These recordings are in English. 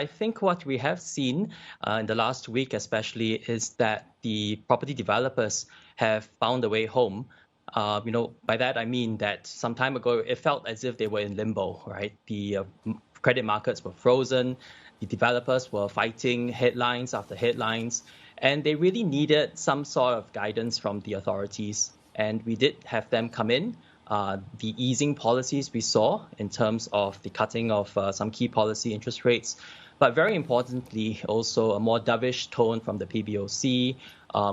I think what we have seen in the last week, especially, is that the property developers have found a way home. By that I mean that some time ago it felt as if they were in limbo, right? The credit markets were frozen, the developers were fighting headlines after headlines, and they really needed some sort of guidance from the authorities. And we did have them come in. The easing policies we saw in terms of the cutting of some key policy interest rates, but very importantly, also a more dovish tone from the PBOC.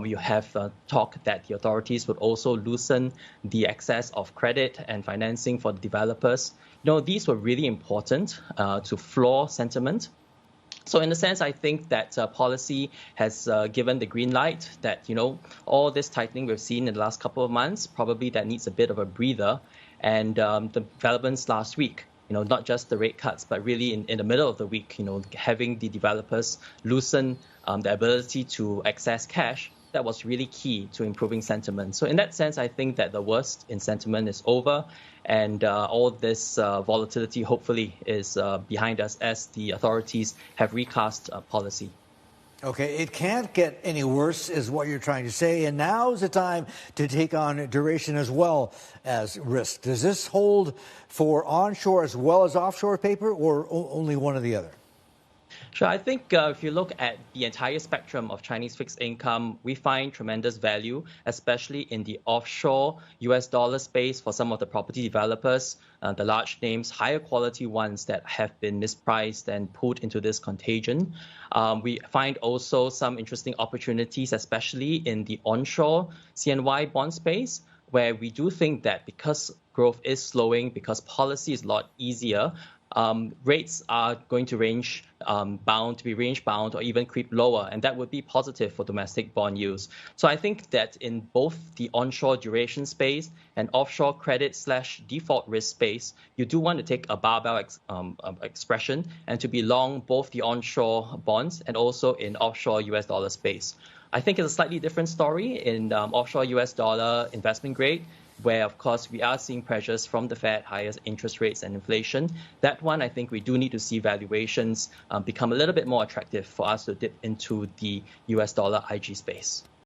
You have talk that the authorities would also loosen the access of credit and financing for the developers. These were really important to floor sentiment. So in a sense, I think that policy has given the green light that, all this tightening we've seen in the last couple of months, probably that needs a bit of a breather. And the developments last week, not just the rate cuts, but really in the middle of the week, having the developers loosen the ability to access cash, that was really key to improving sentiment. So in that sense, I think that the worst in sentiment is over, and all this volatility hopefully is behind us as the authorities have recast policy. Okay, it can't get any worse is what you're trying to say, and now's the time to take on duration as well as risk. Does this hold for onshore as well as offshore paper, or only one or the other? Sure. I think if you look at the entire spectrum of Chinese fixed income, we find tremendous value, especially in the offshore US dollar space for some of the property developers, the large names, higher quality ones that have been mispriced and pulled into this contagion. We find also some interesting opportunities, especially in the onshore CNY bond space, where we do think that because growth is slowing, because policy is a lot easier, rates are going to be range bound or even creep lower, and that would be positive for domestic bond yields. So I think that in both the onshore duration space and offshore credit/default risk space, you do want to take a barbell expression and to be long both the onshore bonds and also in offshore US dollar space. I think it's a slightly different story in offshore US dollar investment grade, where, of course, we are seeing pressures from the Fed, higher interest rates and inflation. That one, I think we do need to see valuations become a little bit more attractive for us to dip into the US dollar IG space.